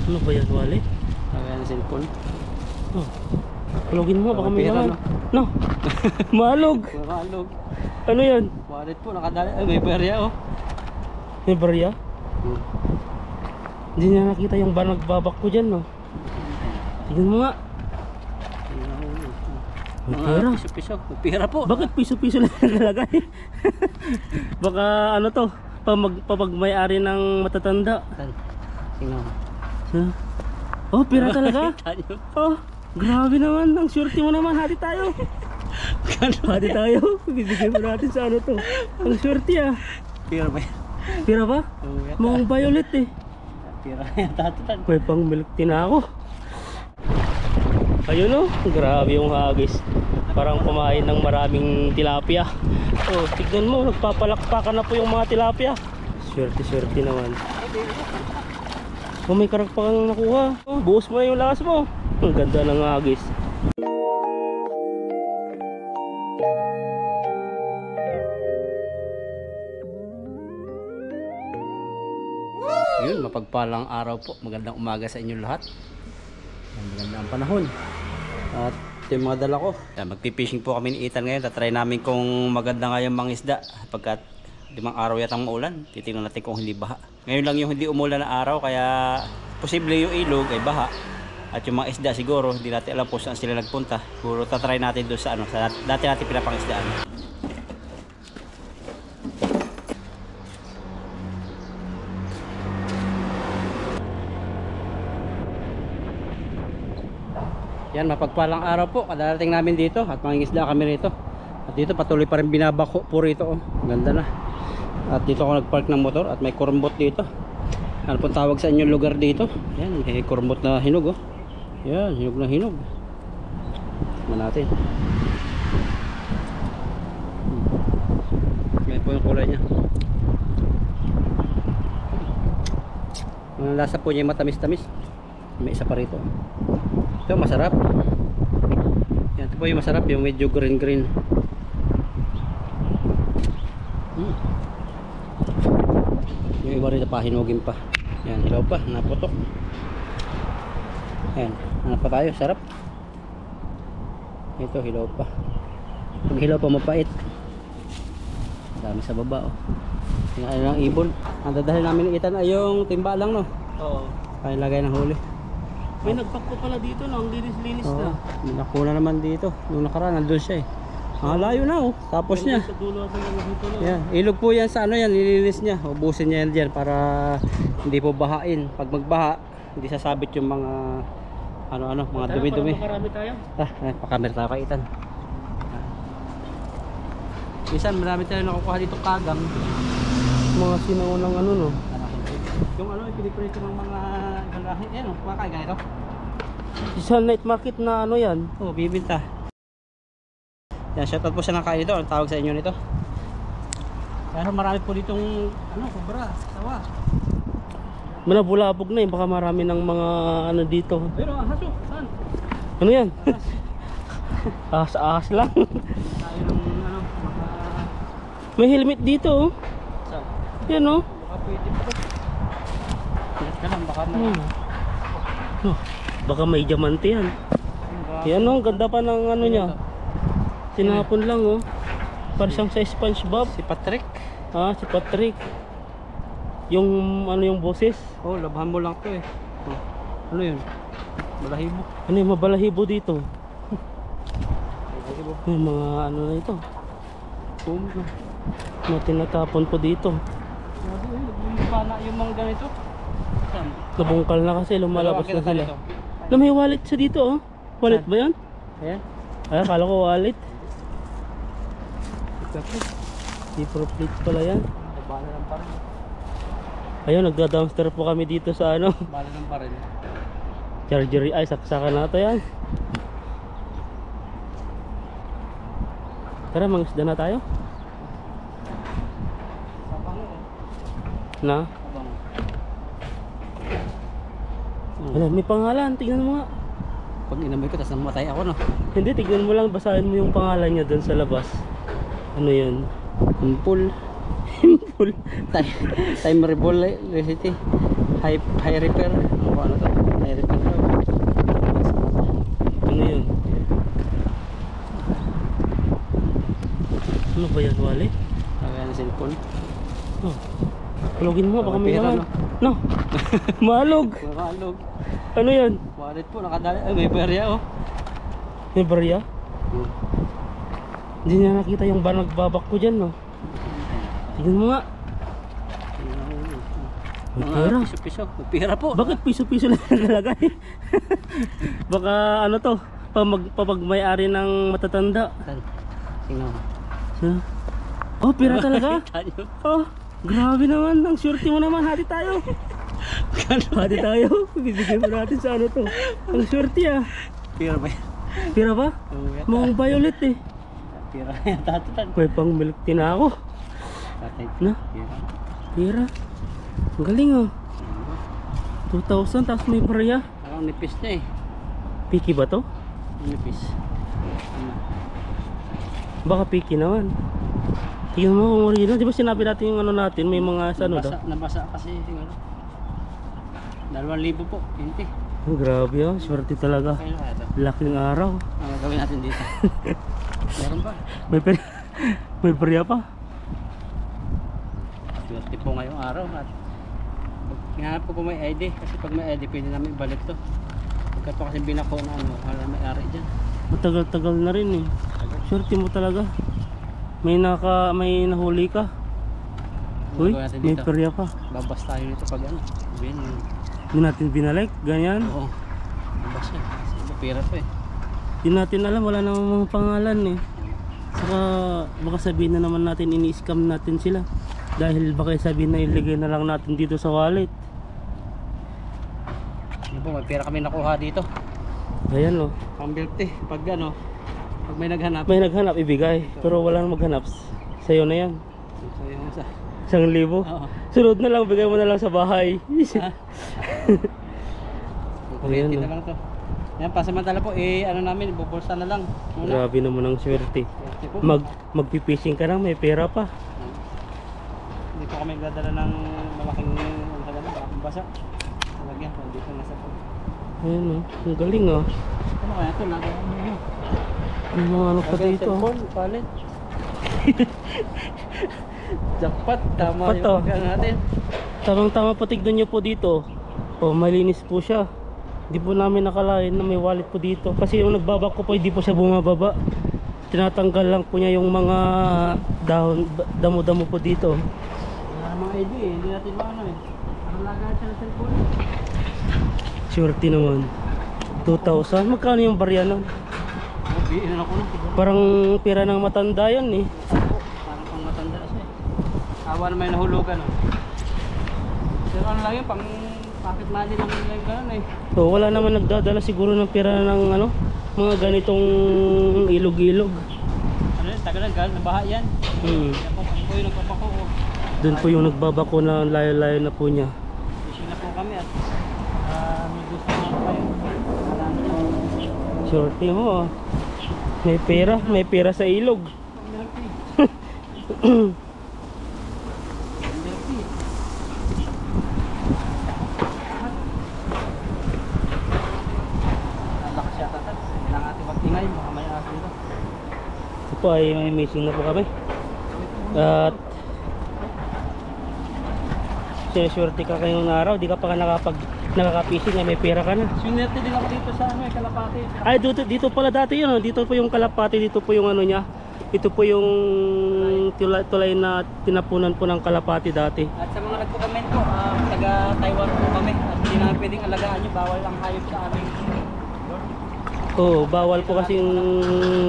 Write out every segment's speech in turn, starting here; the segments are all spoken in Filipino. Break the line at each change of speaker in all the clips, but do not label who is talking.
Ano ba yan, wallet?
Kaya ng cellphone.
Oh. Halogin mo, baka may
pera,
laman. No? Malog.
Malog.
Ano yan?
Wallet po, nakadali. Ay, may barya oh.
May barya? Hindi niya nakita yung bar nagbabak ko dyan, no? Tignan mo nga. May pera.
Piso-piso. May pera po.
Bakit piso-piso lang nakalagay? Baka ano to, pamagmay-ari ng matatanda.
Tingnan mo.
Huh? Oh, pera talaga? Oh, grabe naman. Ang swerte mo naman. Hati tayo. Hati tayo. Bibigyan mo natin sa ano to. Ang swerte ah.
Pera ba yan?
Pera ba? Mukhang violet eh.
Pera yan. Tatutan.
May pang milk tin ako. Ayun oh, grabe yung hagis. Parang kumain ng maraming tilapia. Oh, tignan mo, nagpapalakpakan na po yung mga tilapia. Swerte-swerte naman. Oh, may karagpakan nakuha. Oh, buhos mo na yung lakas mo. Ang ganda ng hagis.
Yun, mapagpalang araw po. Magandang umaga sa inyo lahat. Magandang panahon. At yung mga dala ko. Magpipishing po kami ni Ethan ngayon. Tatry namin kung maganda nga yung mga isda. Pagkat 5 araw yatang maulan. Titingnan natin kung hindi baha. Ngayon lang yung hindi umulan na araw. Kaya posible yung ilog ay baha. At yung mga isda siguro hindi natin alam po saan sila nagpunta. Siguro tatry natin doon sa ano, sa dati natin pinapangisdaan. Yan, mapagpalang araw po. Kadarating namin dito at mangingisda kami rito. At dito patuloy pa rin binabako po rito oh. Ganda na. At dito ako nagpark ng motor at may kurumbot dito. Ano pong tawag sa inyong lugar dito? Yan, may kurumbot na hinog oh. Yan, hinog na hinog. Tignan natin. Yan po yung kulay niya. Ang lasa po niya matamis-tamis. May isa pa rito. Ito masarap. Yan, ito po yung masarap, yung medyo green. Yung iba rin pa, hinugin pa. Yan, hilaw pa, naputok. Yan, hanap pa tayo, sarap. Ito, hilaw pa. Pag hilaw pa, mapait. Dami sa baba oh. Tingnan lang ibon. Ang dadalhin namin ni Ethan ay yung timba lang no.
Oo.
Ay lagay ng huli.
May nagpakpo pala dito no, ang linis-linis na.
May nakuna naman dito. Nung nakaraan, nandun siya eh. Layo na oh. Tapos niya.
Sa dulo at dito no.
Yeah. Ilog po yan sa ano yan, nilinis niya. Ubusin niya yan dyan para hindi po bahain. Pag magbaha, hindi sasabit yung mga ano, mga dumi-dumi.
Marami tayo.
Pakamera tayo kay Ethan. Minsan marami tayo nakukuha dito kagang.
Mga sinaunang ano no.
Yung ano, piniprito ng mga galahin. Yan o, kumakain ganito.
Sa night market na ano yan?
Oo, bibinta. Yan, shoutout po sa nakain dito. Anong tawag sa inyo nito? Pero marami po ditong ano, kubra, sawa.
Malabulabog na eh, baka marami ng mga ano dito.
Pero ahaso, saan?
Ano yan? Ahas lang.
Tayo ng ano, maka...
May helmet dito oh.
Saan?
Yan oh.
Baka pwede pa ito. Ingat ka lang, baka may...
Oh, baka may diamante yan. Yan oh, ganda pa ng ano niya. Tinapon lang oh. Parang siyang sa SpongeBob.
Si Patrick.
Si Patrick. Yung ano yung boses.
Oh, labhan mo lang to eh. Oh. Ano yun? Balahibo.
Ano yung mabalahibo dito?
Balahibo.
Yung mga ano na ito. Mga tinatapon po dito.
Lumipana yung mga ganito. Saan?
Nabungkal na kasi, lumalabas na sila. Na may wallet sa dito oh. Wallet ba yan?
Ayan.
Ay, akala ko wallet. Di pro plates pala yan.
Bala lang pa rin.
Ayun, nagda-dumpster po kami dito sa ano.
Bala lang pa rin.
Charger, ay saksakan na ito yan. Tara, mangisda na tayo.
Sabango oh.
Na?
Sabango.
Wala, may pangalan, tignan mo nga.
Pag inamoy ko, tapos namatay ako no.
Hindi, tignan mo lang, basahin mo yung pangalan niya doon sa labas. Ano yun?
Impul.
Impul.
Time Rebol City. High repair. Ano to? High repair daw.
Ano yun? Ano ba yan, wallet?
Kaya ng cellphone.
Oh. Plugin mo, baka may
Pera,
naman. No? Malog.
Malog.
Ano yan?
Wallet po, nakadali. Ay, may perya oh.
May barya? Hindi niya nakita yung nagbabak ko dyan, no? Tignan mo nga. May pera.
Piso-piso. May pera po.
Bakit piso-piso lang nakalagay? Baka ano to, pamag-may-ari ng matatanda.
Tingnan mo.
Oh, pera talaga?
Kita nyo.
Oh, grabe naman. Ang swerte mo naman. Hati tayo. Hati tayo. Bibigyan mo natin sa ano to. Ang swerte ah.
Pera ba yan?
Pera ba?
Oo, yata.
Mukhang violet eh.
Pera yan, tatatan.
May pang milk tin na ako.
Tatay.
Na?
Pera.
Pera. Ang galing oh. 2,000 tapos may barya.
Parang nipis na eh.
Piki ba to?
Nipis. Ano?
Baka piki naman. Tingnan mo kung original. Di ba sinabi natin yung ano natin? May mga sa ano daw?
Nabasa kasi yung ano. 2,000 po. 20.
Oh, grabe ah. Swerte talaga.
Kaya na ito.
Laking araw.
Ang gagawin natin dito. Meron ba?
May pera. May barya pa.
Swerte po ngayong araw. At hinahanap ko po may ID. Kasi pag may ID pwede namin ibalik to. Pagkat po kasi binako na ano. Wala may ari dyan.
Matagal-tagal na rin eh. Swerte mo talaga. May nahuli ka. Uy,
Gagawin natin
may
dito.
perya pa.
Babas tayo nito pag ano.
Hindi natin binalik, ganyan.
Oo. Babas yan. Kasi iba pera to eh.
Hindi natin alam, wala namang mga pangalan eh. Saka baka sabihin na naman natin ini-scam natin sila. Dahil baka sabihin na iligay na lang natin dito sa wallet.
Ano po, may pera kami nakuha dito.
Ayan oh.
Pang-milk tea. Pag ano, pag may naghanap.
May naghanap, ibigay. Pero wala nang maghanap. Sa'yo na yan.
So yung isa.
1,000.
Oo.
Sunod na lang, bigay mo na lang sa bahay.
Kuryente
Ayan,
na lang to. Yan, pasamantala po, ano namin, bubulsa na lang. Muna.
Grabe naman ang swerte.
Swerte po.
Magpipishing ka na, may pera pa.
Hindi po kami nagdadala ng malaking basa. Lagyan po, dito nasa po.
Ayan oh, ang galing oh.
Ano kaya ito? Lagyan mo yun.
May mga ano pa dito.
Cellphone, palit. Jackpot, tama
Jackpot, oh.
yung pagkano natin.
Tamang-tama po, tignan nyo po dito. Oh, malinis po siya. Hindi po namin nakalain na may wallet po dito. Kasi yung nagbabak ko po, hindi po siya bumababa. Tinatanggal lang po niya yung mga dahon, damo-damo po dito.
Wala mga ID eh, hindi natin maano eh. Parang lagahan siya ng cellphone.
Surety naman. 2,000. Magkano yung barya nun?
Bihin ako na.
Parang pera ng matanda yan eh.
Parang pang matanda siya eh. Awa naman yung nahulugan oh. Pero ano lang yun, pang pocket money lang yung gano'n eh.
So, wala naman nagdadala siguro ng pera ng ano, mga ganitong ilog-ilog.
Ano yun, tagal lang, galing, nabaha yan. Kaya po, ako po yung nagpapako oh.
Doon po yung nagbabako na layo-layo na po niya.
Fishing na po kami at may gusto na kayo. Wala na yun.
Surety mo ah. May pera sa ilog.
Lakas siya tatat. Kailangan natin magtingay, baka may aso ito.
Ito po ay may missing na po kami. At sineswerte ka kayong araw, di ka pa nakakapising na may pera ka na.
Swinerte din ako dito sa ano, Kalapati.
Ay, dito pala dati yun. Dito po yung Kalapati, dito po yung ano niya. Ito po yung tulay na tinapunan po ng Kalapati dati.
At sa mga nagko-comment po, taga Taiwan po kami. At hindi namin pwedeng alagaan nyo, bawal ang hayop sa aming
Oo, bawal po kasi yung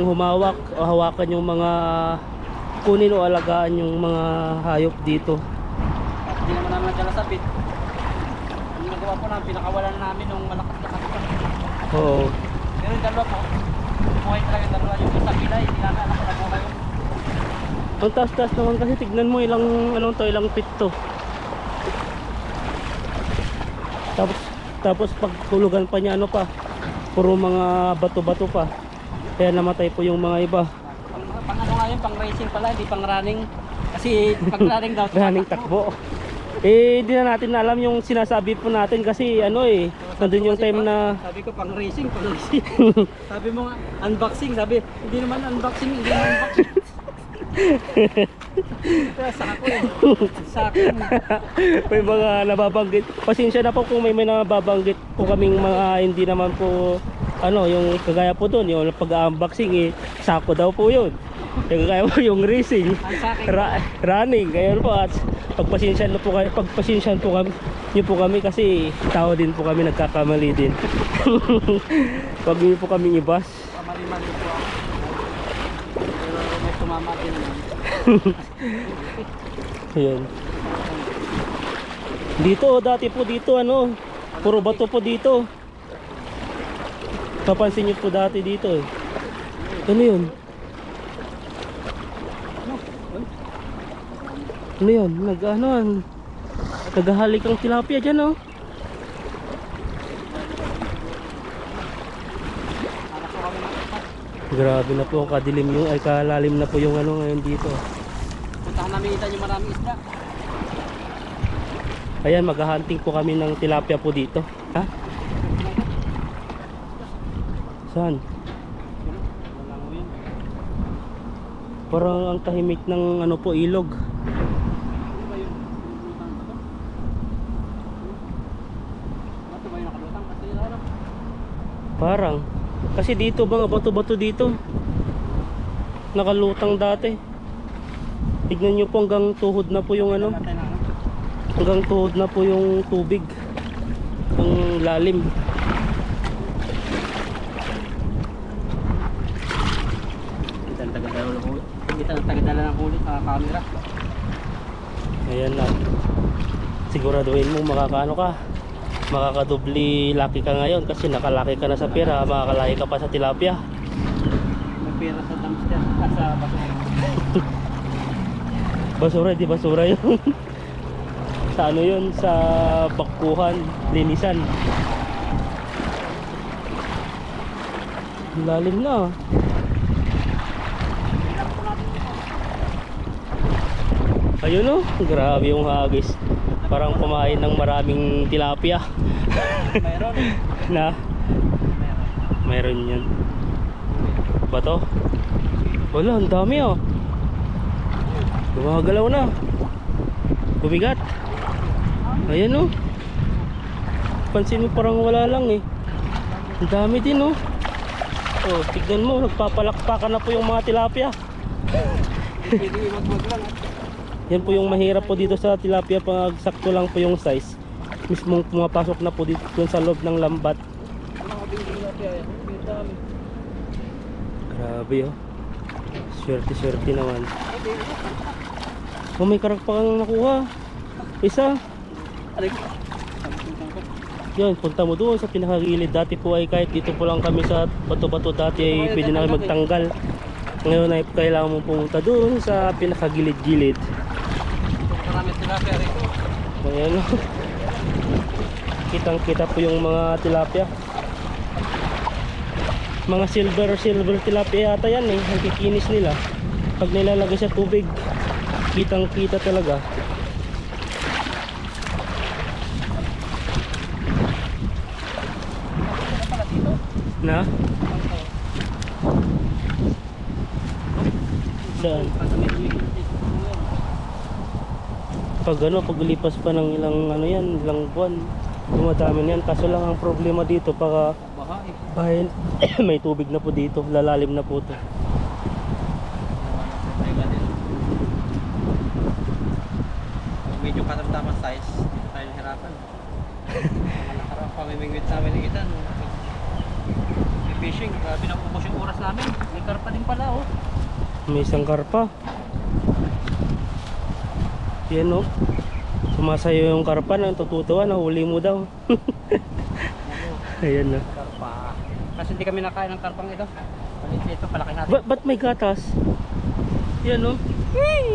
humawak o hawakan yung mga kunin o alagaan yung mga hayop dito.
At hindi naman namin nagkalasapit. Ang nagawa po namin, pinakawalan namin nung malakas-lakas pa.
Oo.
Pero yung dalawa po, buhay talaga yung dalawa. Yung isa pilay, hindi namin alam kung nabuhay yun.
Ang taas-taas naman kasi tignan mo ilang ilang feet to. Tapos pag hulugan pa niya ano pa, puro mga bato-bato pa. Kaya namatay po yung mga iba.
Pang ano nga yun, pang racing pala, hindi pang running. Kasi pag running daw,
Running takbo. Eh, di na natin alam yung sinasabi po natin kasi ano eh, nandun yung time na
Sabi ko pang racing. Sabi mo nga, unboxing. Sabi, hindi naman unboxing. Kaya sa ako eh. Sa akin.
may mga nababanggit. Pasensya na po kung may nababanggit po kaming mga hindi naman po ano, yung kagaya po doon, yung pag-unboxing eh, sako daw po yun. Yung kagaya po yung racing, running, ayun po. At pagpasensyahan po kami, yun po kami kasi tao din po kami, nagkakamali din. Wag niyo po kaming ibas.
Mali-mali po ako. Pero may tumama din naman.
Ayun. Dito, dati po dito ano, puro bato po dito. Papansin niyo po dati dito eh. Ano yun? Ano yun? Naghahalik ang tilapia dyan oh. Grabe na po, kadilim yung, ay kalalim na po yung ano ngayon dito.
Puntahan namin itan yung maraming isda.
Ayan, maghahunting po kami ng tilapia po dito. Ha? Saan?
Wala mo yun.
Parang ang tahimik ng ano po, ilog.
Ano ba yun? Lutang ba to? Bato ba yung nakalutang? Kasi ano?
Parang. Kasi dito, mga bato-bato dito. Nakalutang dati. Tignan nyo po hanggang tuhod na po yung ano. Hanggang tuhod na po yung tubig. Ang lalim.
Kita ang tagadala ng huli sa camera.
Ayan na. Siguraduhin mo makakaano ka. Makakadubli laki ka ngayon kasi nakalaki ka na sa pera, makakalaki ka pa sa tilapia.
May pera sa dumpster. Sa basura.
Basura, di basura yun. Sa ano yun? Sa bakpuhan, linisan. Lalim na. Ayun oh, grabe yung hagis. Parang kumain ng maraming tilapia.
Mayroon.
Na? Mayroon yan. Ba to? Wala, ang dami oh. Gumagalaw na. Bumigat. Ayan oh. Pansin mo parang wala lang eh. Ang dami din oh. Oh, tignan mo, nagpapalakpakan na po yung mga tilapia.
Hindi wag-wag lang.
Yan po yung mahirap po dito sa tilapia, pag sakto lang po yung size. Mismong pumapasok na po dito dun sa loob ng lambat. Grabe oh. Swerte naman. Oh, may karak pa kang nakuha. Isa. Yan, punta mo doon sa pinakagilid. Dati po ay kahit dito po lang kami sa bato-bato dati ay pwede na kayo magtanggal. Ngayon ay kailangan mo pumunta doon sa pinakagilid-gilid.
Marami tilapia rito.
Ayan oh. Kitang kita po yung mga tilapia. Mga silver tilapia yata yan eh. Ang kikinis nila. Pag nilalagay sa tubig, kitang kita talaga. Na? Saan? Pag ano, paglipas pa ng ilang ano yan, ilang buwan, dumadami yan. Kaso lang ang problema dito, pagka bahay, may tubig na po dito, lalalim na po ito.
Medyo katamtaman size, dito tayo nahirapan. Nakarap pa may mingwit namin ng itan. May fishing, grabe na ubos yung oras namin. May karpa din pala oh.
May isang karpa. Yan o. Sumasayo yung karpa, natutuwa, nahuli mo daw. Ayan na.
Karpa. Kasi hindi kami nakain ng karpang ito. Palit ito, palaki natin.
Ba't may gatas? Yan o.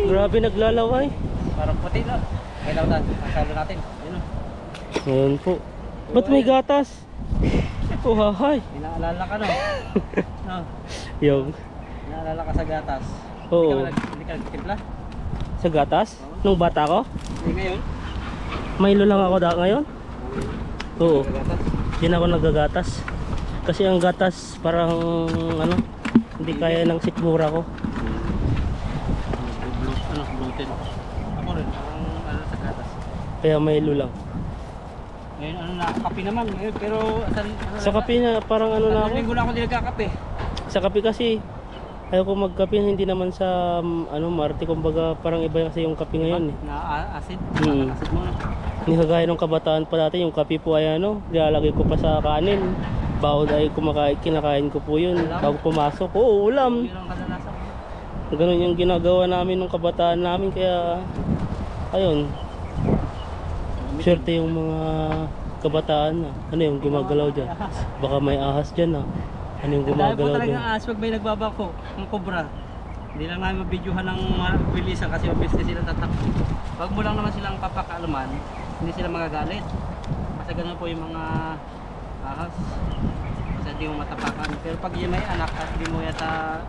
Grabe naglalaway.
Parang puti na. Kailaw natin, masalo natin. Yun o.
Ayan po. Ba't may gatas? Oh, hahay.
Inaalala ka no? No.
Yung.
Inaalala ka sa gatas.
Oo.
Hindi ka nagtimpla?
Sa gatas? Nung bata ko?
Hindi ngayon.
Milo lang ako ngayon. Oo.
Gatas.
Diyan ako naggagatas. Kasi ang gatas parang ano, hindi kaya ng sikmura ko.
Gluten. Ako rin, parang ano sa gatas.
Kaya Milo lang.
Ngayon ano na, kape naman. Ngayon, pero
Sa kape na parang ano na ako.
linggo na ako hindi nagkakape.
Sa kape kasi ayaw ko magkape, hindi naman sa ano Marte, kumbaga parang iba kasi yung kape ngayon eh.
Na acid. Acid mo na.
Hindi kagaya nung kabataan pa dati, yung kape po ay ano, nilalagay ko pa sa kanin. Bawod ay kinakain ko po yun bago pumasok. Oo, ulam.
Yun ang kadalasan.
Ganun yung ginagawa namin nung kabataan namin, kaya ayun. Swerte yung mga kabataan na. Ano yung gumagalaw dyan? Baka may ahas dyan na. Ano yung
Dahil po
gumagalaw
talagang
dyan?
ahas pag may nagbabako, ang cobra. Hindi lang namin mabidyohan ng mabilisan kasi mabilis na sila tatakbo. Pag mo lang naman silang papakaalaman, hindi sila magagalit. Kasi ganun po yung mga ahas. Kasi hindi mo matapakan. Pero pag yung may anak at hindi mo yata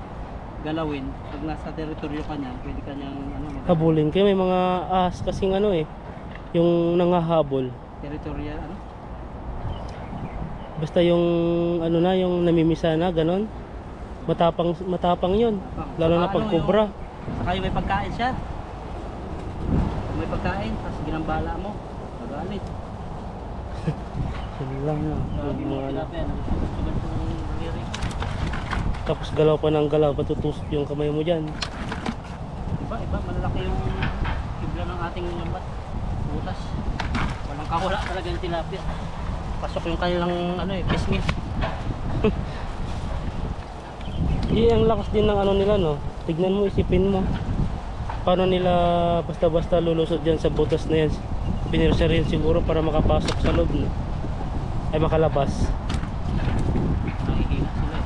galawin, pag nasa teritoryo ka niya, pwede ka niyang ano,
Habulin kayo, may mga ahas kasing ano eh, yung nangahabol.
teritoryo, ano?
Basta yung ano na, yung namimisa na, ganon. Matapang yun. Lalo na pag cobra.
Saka yung may pagkain siya. Pag may pagkain, tapos ginambala mo, magalit.
Yun lang na.
Grabe mo
Ano.
tilapia, nagsusugat yung lirik.
Tapos galaw pa ng galaw, patutusok yung kamay mo dyan.
Iba, malalaki yung kibla ng ating lambat. Butas. Walang kawala talaga yung tilapia. Pasok yung kanilang ano eh, pisngis.
Hindi, ang lakas din ng ano nila, no? Tignan mo, isipin mo. Paano nila basta-basta lulusot dyan sa butas na yan? Pinirsa rin siguro para makapasok sa loob, no? Ay makalabas.
Nakihina sila eh.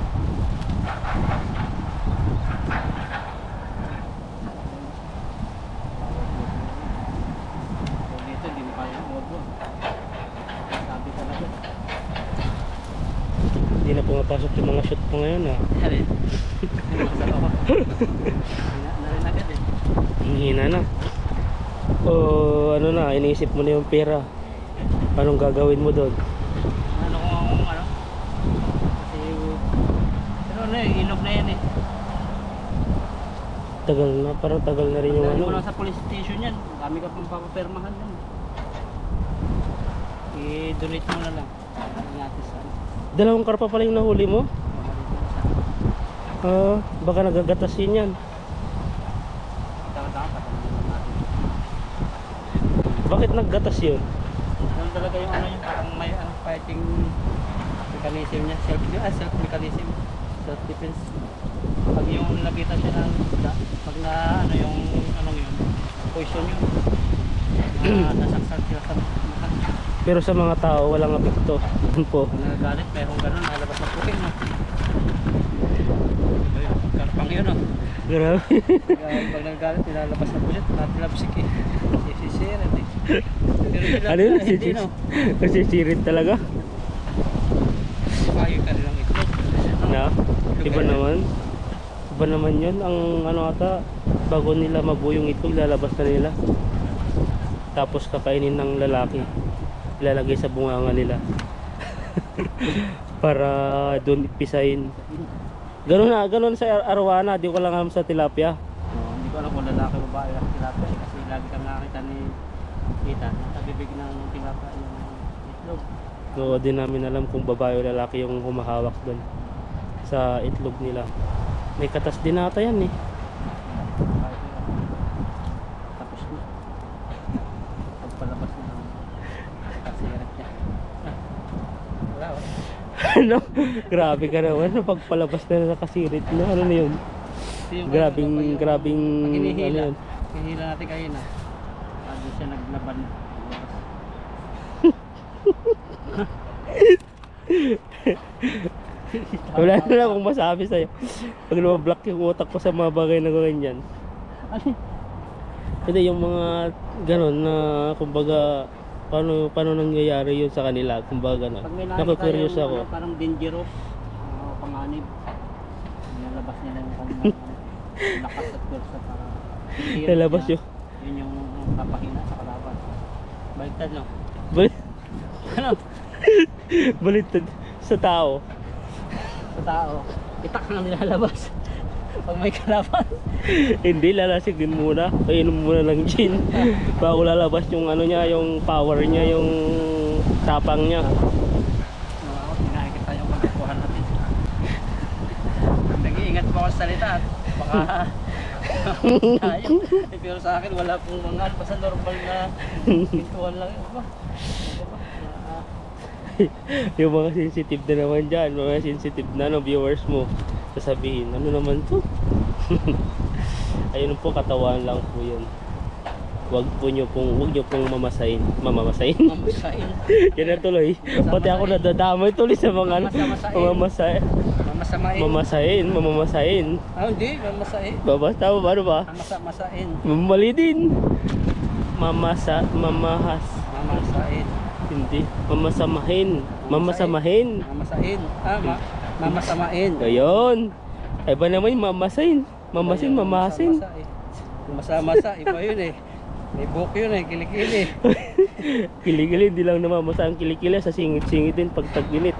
So dito, hindi mo kaya umabot. Sabi talaga.
Hindi na pumapasok yung mga shoot po ngayon, ah.
Yan eh. Masal ako. Na rin agad eh.
Ang hina na. O ano na, iniisip mo na yung pera. Anong gagawin mo doon?
Ano kung ano? Kasi pero ano eh, ilog na yan eh.
Tagal na, parang tagal na rin yung
Dahil
ano.
mo lang sa police station yan. Dami ka pang papapermahan yan. I-donate mo na lang. Natin sa ano.
Dalawang karpa pala yung nahuli mo? Baka nagagatasin yan. Bakit naggatas yun?
Ganun talaga yung ano yung parang may ano, fighting mechanism niya. Self mechanism. Self defense. Pag yung lagitan siya ng pag na ano yung anong yun, poison yun. Nasaksak sila sa mata.
Pero sa mga tao, walang apekto. Yun po.
Pag nagagalit, mayroong ganun, nalabas na puti no. Ito yung karpang yun no.
Grabe.
Pag nagagalit, nilalabas na puti, natilapsik eh. Sisirin eh. Pero sila
Ano yun?
hindi no.
Nasisirit talaga.
Payo ka nilang itlog.
Na? Iba naman. Iba naman yun. Ang ano ata, bago nila mabuo yung itlog, lalabas na nila. Tapos kakainin ng lalaki. Ilalagay sa bunganga nila. Para doon ipisahin. Ganun sa arwana, di ko lang alam sa tilapia.
Hindi ko alam kung lalaki o babae ang tilapia eh, kasi lagi kang nakakita ni Tita sa bibig ng tilapia yung itlog.
So di namin alam kung babae o lalaki yung humahawak doon sa itlog nila. May katas din ata yan eh.
Kahit yun, tapos na. Pagpalabas na ng kasirat niya. Wala oh.
Ano? Grabe ka naman. Pagpalabas na nakasirit na. Ano na yun?
Ito yung
Grabing
pag
ano
hinihila.
yun?
Hinihila natin kayo na. Doon siya naglaban.
Wala na lang akong masabi sa'yo. Pag lumablock yung utak ko sa mga bagay na ganyan. Hindi, yung mga ganon na kumbaga paano nangyayari yun sa kanila, kumbaga ganon.
Pag may nakita
Naku-curious
yung
ako.
ano, parang dangerous, panganib, nilalabas nila yung kanilang lakas at kursa para
Nalabas
niya.
yun.
Yun yung papahina sa kalaban. Baliktad, no?
Bal-
Ano?
Baliktad sa tao.
Sa tao. Itak na nilalabas. Pag may kalaban.
Hindi, lalasig din muna. Painom muna ng gin. Bago lalabas yung ano niya, yung power niya, yung tapang niya.
Ako, nakikita yung magkukuhan natin. Nag-iingat po ako sa salita at baka tayo. Pero sa akin wala pong mga basta normal na pintuan lang yun.
Yung mga sensitive na naman dyan, mga sensitive na viewers mo, sasabihin, ano naman to? Ayun po, katawan lang po yun. Wag nyo pong mamasahin. Mamamasahin?
Mamasain.
Yan na tuloy. Pati ako nadadamay tuloy sa mga ano,
Mamasain.
mamamasahin.
Mamasain.
Mamamasahin.
Ah, hindi. Mamasain.
Babasta mo, ano ba?
Mamasain.
Mali din. Mamahas.
Mamasain.
Hindi. Mamasamahin. Mamasamahin.
Mamasain. Mamasamain.
Gayon. Ay ba naman yung mamasahin? Mamasin, mamahasin.
Masa-masa. Iba yun eh. May buhok yun eh. Kilikili.
Kilikili, hindi lang namamasa ang kilikili. Sa singit-singit din pag tag-init.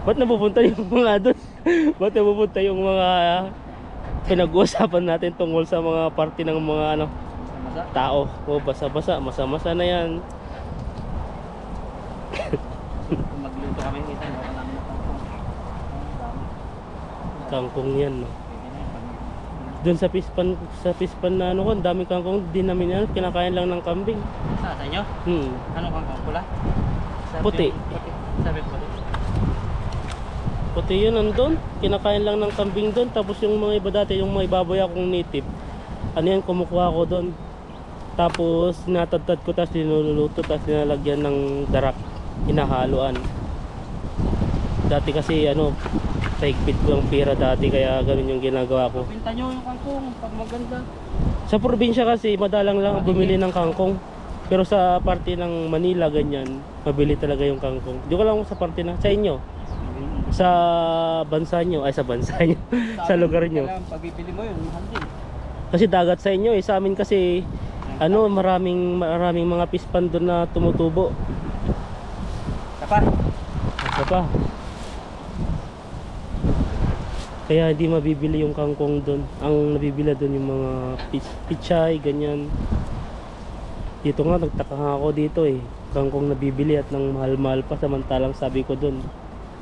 Ba't napupunta yung mga doon? Ba't napupunta yung mga pinag-uusapan natin tungkol sa mga party ng mga ano,
Masa-masa.
tao? O basa-basa, masa-masa na yan.
Kung magluto kami kita, wala namin
Kangkong yan, no? Doon sa pispan na ano ko, ang daming kangkong, di namin yan, kinakain lang ng kambing.
Sa inyo? Ano kang pula?
Puti.
Sabi puti.
Puti yun nandun, kinakain lang ng kambing doon. Tapos yung mga iba dati, yung mga ibaboy akong native, ano yan, kumukuha ko doon. Tapos natadtad ko, tapos linululuto, tapos linalagyan ng darak, hinahaluan. Dati kasi ano, paigpit ko ang pira dati, kaya ganun yung ginagawa ko.
Pinta nyo yung kangkong pag maganda.
Sa probinsya kasi madalang lang bumili ng kangkong. Pero sa parte ng Manila ganyan, mabili talaga yung kangkong. Di ko lang sa parte na sa inyo. Sa bansa nyo, ay sa bansa nyo, sa lugar nyo.
Kailangan pagbibili mo yun, mahal din.
Kasi dagat sa inyo, sa amin kasi ano, maraming mga pispan doon na tumutubo.
Kapa?
Isa pa. Kaya hindi mabibili yung kangkong doon. Ang nabibili doon yung mga pichay, ganyan. Dito nga, nagtaka nga ako dito eh. Kangkong nabibili at nang mahal-mahal pa. Samantalang sabi ko doon,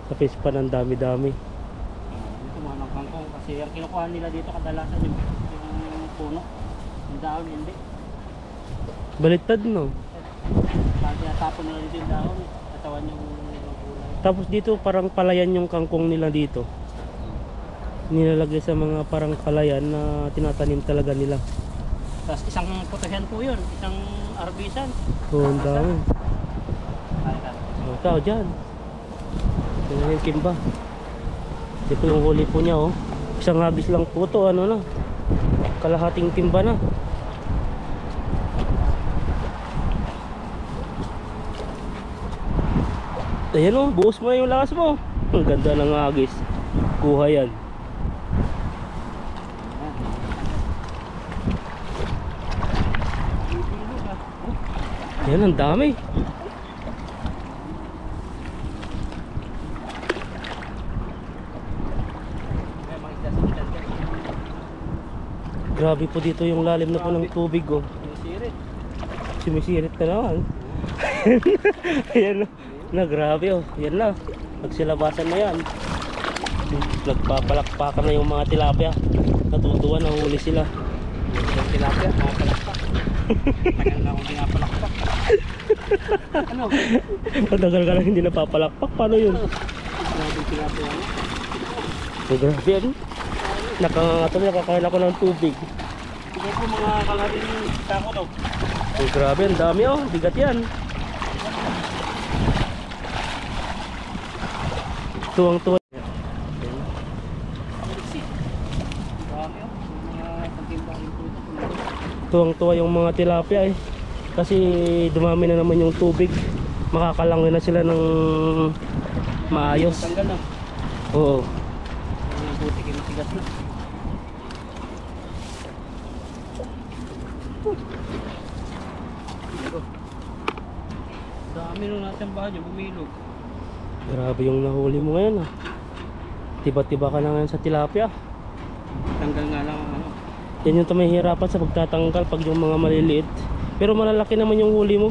sa pispan ang dami-dami.
Dito mga ng kangkong kasi ang kinukuha nila dito kadalasan yung puno. Yung dahon hindi.
Baliktad, no?
Pag tinatapon nila dito yung dahon, katawan yung gulay.
Tapos dito parang palayan yung kangkong nila dito. Nilalagay sa mga parang palayan na tinatanim talaga nila.
Tapos isang putahan po yun, isang arbisan.
Oo, ang dami. Tao dyan. Tingnan yung timba. Ito yung huli po niya, oh. Isang habis lang po to, ano na. Kalahating timba na. Ayan, oh, buhos mo na yung lakas mo. Ang ganda ng agis. Kuha yan. Yan, ang dami. Grabe po dito yung lalim na po ng tubig, oh. Sumisirit na naman. Ayan, na grabe, oh. Yan na, nagsilabasan na yan. Nagpapalakpakan na yung mga tilapia. Natutuwa, nahuli sila.
Yung tilapia, mga palakpak. Tagal na akong pinapalakpak. Ano?
Matagal ka lang hindi napapalakpak. Paano yun?
Grabe yung tilapia.
So, grabe yan. Nakangatuloy, nakakain ako ng tubig.
Ito po mga kalarin yung tako daw.
So, grabe, ang dami, oh. Bigat yan. Tuwang-tuwa. Tuwang-tuwa yung mga tilapia eh. Kasi dumami na naman yung tubig. Makakalangin na sila ng maayos.
Tanggal na.
Oo.
Ang buti kayo masigas na. Dami nung natin ba dyan, bumilog.
Grabe yung nahuli mo ngayon ah. Tiba-tiba ka na ngayon sa tilapia.
Tanggal nga lang ang ano.
Yan yung tumahihirapan sa pagtatanggal pag yung mga maliliit. Pero malalaki naman yung huli mo.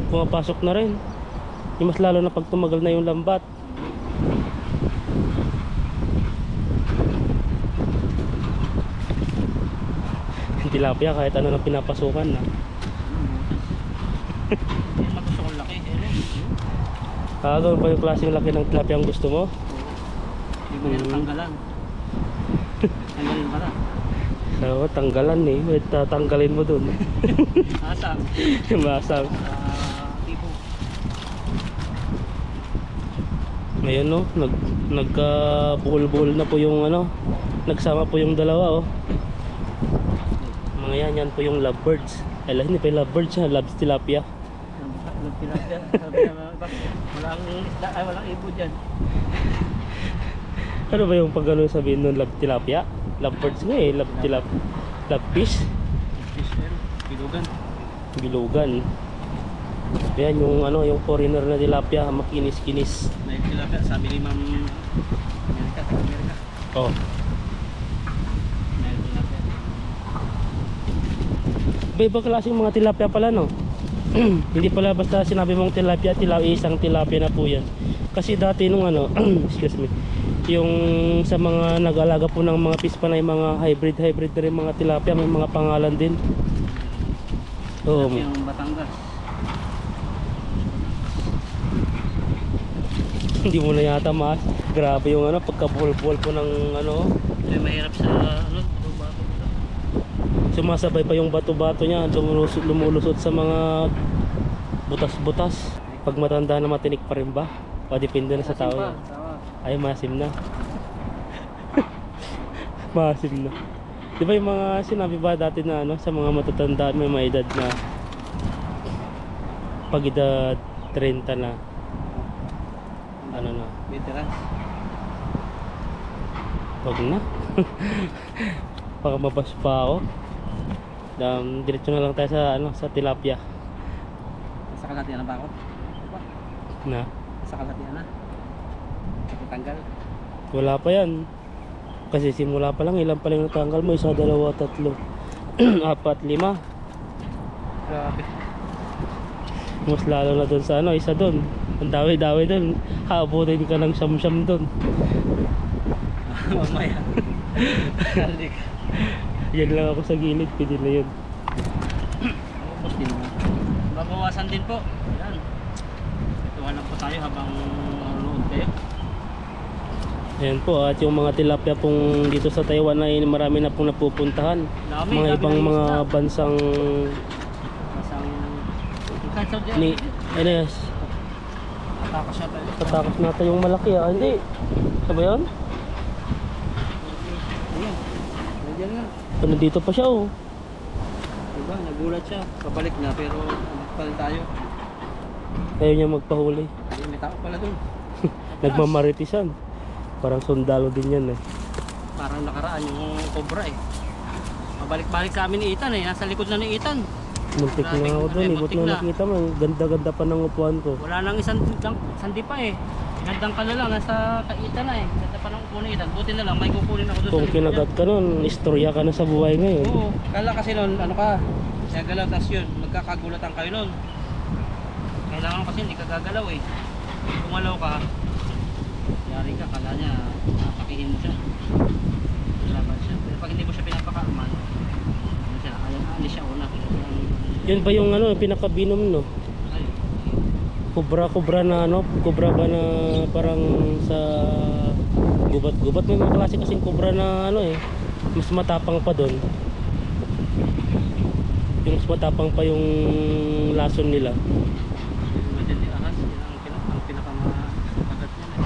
Pumapasok na rin. Yung mas lalo na pag tumagal na yung lambat. Yung tilapia kahit ano na pinapasukan na.
Yan gusto kong laki.
Gano'n ba yung klaseng laki ng tilapia ang gusto mo?
Hindi mo yan tanggalan. Tanggalin pa na.
Oo, tanggalan eh. Wait, tatanggalin mo dun.
Asang.
Masang.
Tipo.
Ngayon no, nagka-buhol-buhol na po yung ano. Nagsama po yung dalawa oh. Mga yan po yung lovebirds. Hindi pa yung lovebirds ha, loves tilapia.
Tilapia. Sabi na walang isda, ay walang ibo dyan.
Ano ba yung pag ano sabihin nun, love tilapia? Lovebirds nga eh, love tilapia. Love fish?
Fish yan. Bilugan.
Bilugan. Yan yung ano, yung foreigner na tilapia, makinis-kinis.
May tilapia, sabi ni Ma'am Amerika, sa Amerika.
Oh.
May tilapia.
Iba-iba klaseng mga tilapia pala no. Hindi pala basta sinabi mong tilapia, isang tilapia na po yan. Kasi dati nung ano, excuse me, yung sa mga nag-alaga po ng mga fish pa na yung mga hybrid na rin mga tilapia, may mga pangalan din. Oo.
Yung Batangas.
Hindi mo na yata mas. Grabe yung ano, pagka-buhol-buhol po ng ano.
May mahirap sa ano, bato.
Sumasabay pa yung bato-bato niya, lumulusot sa mga butas-butas. Pag matanda na matinik pa rin ba? O depende na sa tao yan. Ay, masim na. Masim na. Di ba yung mga sinabi ba dati na ano, sa mga matatanda, may mga edad na pag edad 30 na ano na,
Veterans.
wag na. Baka mabas pa ako. Diretso na lang tayo sa ano, sa tilapia.
Sa kalatian na ba ako?
Na
Sa kalatian na. Tanggal.
wala pa yan. Kasi simula pa lang, ilan pa lang natanggal mo? Isa, dalawa, tatlo, apat, lima.
Grabe.
Mas lalo na dun sa ano, isa dun. Ang dawi-dawi dun. Haabutin ka ng siyam-siyam dun.
Mamaya. Kalik.
Yan lang ako sa gilid, pwede na yun.
Ubus din mo. Babawasan din po. Yan. Ituhan lang po tayo habang nanonood kayo.
Ayan po, at yung mga tilapia pong dito sa Taiwan ay marami na pong napupuntahan. Mga ibang mga bansang ni Enes.
Takas siya tayo.
Tatakos natin yung malaki ah. Hindi. Sabi yun?
Ayan. Nandiyan nga.
Ano dito pa siya oh.
Diba? Nagulat siya. Pabalik na pero nagpalit tayo.
Ayaw niya magpahuli.
Ay, may tao pala dun.
Nagmamaritisan. Parang sundalo din yan eh.
Parang nakaraan yung cobra eh. Mabalik-balik sa amin ni Ethan eh. Nasa likod na ni Ethan.
Muntik na ako doon. Ibot mo nakita mo. Ganda-ganda pa ng upuan ko.
Wala nang isang sandi pa eh. Inandang ka na lang. Nasa kaita na eh. Ganda pa ng upo ni Ethan. Buti na lang. May kukunin ako doon.
Kung kinagat ka nun, istorya ka na sa buhay ngayon.
Oo. Kala kasi nun, ano ka. Siya galaw. Tas yun. Magkakagulatan kayo nun. Kailangan kasi hindi ka gagalaw eh. Kumalaw ka. Yari ka. Kala niya. Napakihin mo siya. Laban siya. Pero pag hindi mo siya pinapakaaman. Ano siya? Alis siya una.
Yun ba yung ano, pinakabinom no? Kubra na ano, kubra ba na parang sa gubat-gubat. May mga klase kasing kubra na ano eh, mas matapang pa doon. Yung mas matapang pa yung lason nila.
Madali ahas, yan ang pinakamagat niya eh.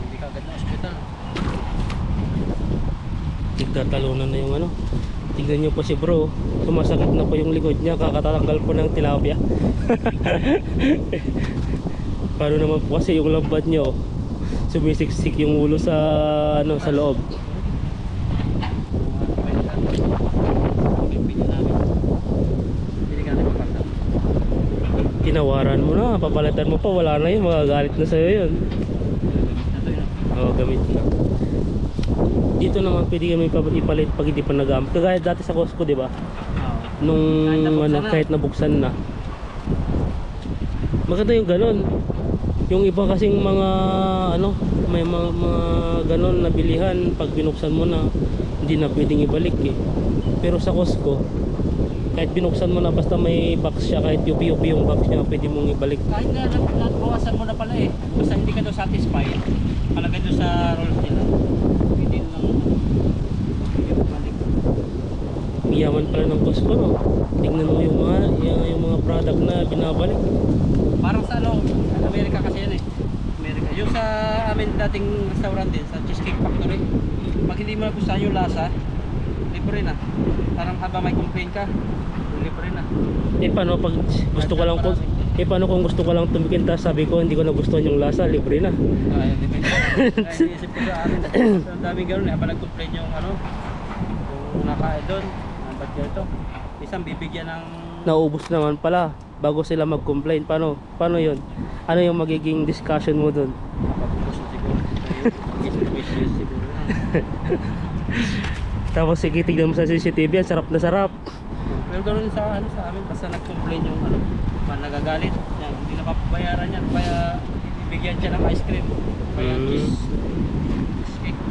Hindi ka agad na hospital.
Nagtatalunan na yung ano. Tignan nyo po si bro, sumasakit na po yung likod niya, kakatatanggal po ng tilapia. Paano naman po kasi yung lambat niya oh, sumisiksik yung ulo sa ano, sa loob. mo na, papalitan mo pa, wala na yun, magagalit na sa'yo yun. Oo, gamit na. Dito naman pwede kami ipalit pag hindi pa nagamit. Kagaya dati sa Costco, di ba? Nung kahit nabuksan na. Maganda yung ganon. Yung iba kasing mga may mga ganon na bilihan, pag binuksan mo na hindi na pwedeng ibalik eh. Pero sa Costco, kahit binuksan mo na, basta may box siya, kahit yupi-yupi yung box niya, pwede mong ibalik.
Kahit na nabawasan mo na pala eh. Basta hindi ka daw satisfied, palagay doon sa rolls nila. Hindi lang ibalik.
Yaman pala ng Costco, no? Tingnan mo yung mga product na binabalik.
Parang sa Amerika kasi yan eh. Amerika. Yung sa amin dating restaurant din, sa Cheesecake Factory, pag hindi mo nagustuhan yung lasa, libre na. Parang haba may complain ka, libre na.
Paano pag gusto ko lang paano kung gusto ko lang tumikin, tapos sabi ko hindi ko nagustuhan yung lasa, libre na.
Ay, depende. Kaya iniisip ko sa amin, ang daming gano'n eh, habang nag-complain yung yung nakain doon, ba't ganito? Isang bibigyan ng
Naubos naman pala bago sila mag-complain. Paano yun? Ano yung magiging discussion mo dun?
nakapubos na siguro. Wishes siguro.
Tapos tignan mo sa CCTV, ang sarap na sarap.
Pero gano'n sa amin, basta nag-complain yung nagagalit, yan, hindi na papabayaran yan, kaya ibigyan siya ng ice cream, kaya cheesecake.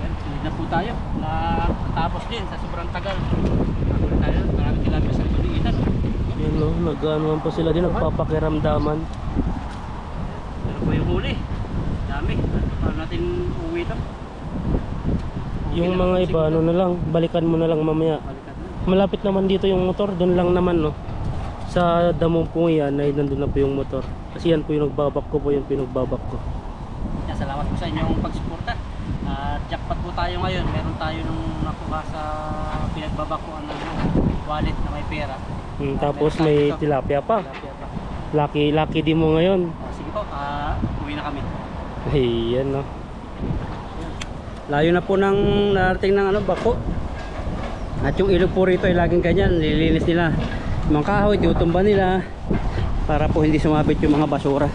Yan, hindi na po tayo, natapos din sa sobrang tagal. Tapos tayo, maraming kilometers sa tuliinan.
Yun no, nag-anuhan pa sila din, nagpapakiramdaman.
Pero po yung huli, dami, paano natin uwi ito?
Yung mga iba, ano na lang, balikan mo na lang mamaya.
Balikan na.
Malapit naman dito yung motor, doon lang naman no. Sa damong po yan, ay nandun na po yung motor. Kasi yan po yung nagbabak ko po, yung pinagbabak ko.
Yan, salamat po sa inyong pagsuporta. Jackpot po tayo ngayon. Meron tayo nung nakuha sa pinagbabakuan ng wallet na may pera.
Tapos
Meron
may
tayo dito.
tilapia pa.
Tilapia pa.
Lucky din mo ngayon.
Sige po, uwi na kami.
Ayan no.
Layo na po ng narating ng bako. At yung ilog po rito ay laging ganyan, nililinis nila. Mga kahoy, tinutumba nila para po hindi sumabit yung mga basura.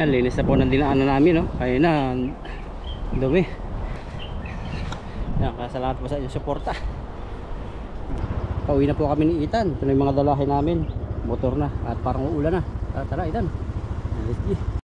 Yan, linis na po ng dinaanan namin, no? Kaya na, dumi. Yan, kaya salamat po sa inyong suporta. Pauwi na po kami ni Ethan. Ito na yung mga dalahin namin. Motor na at parang uulan na. Tara, Ethan. Let's go.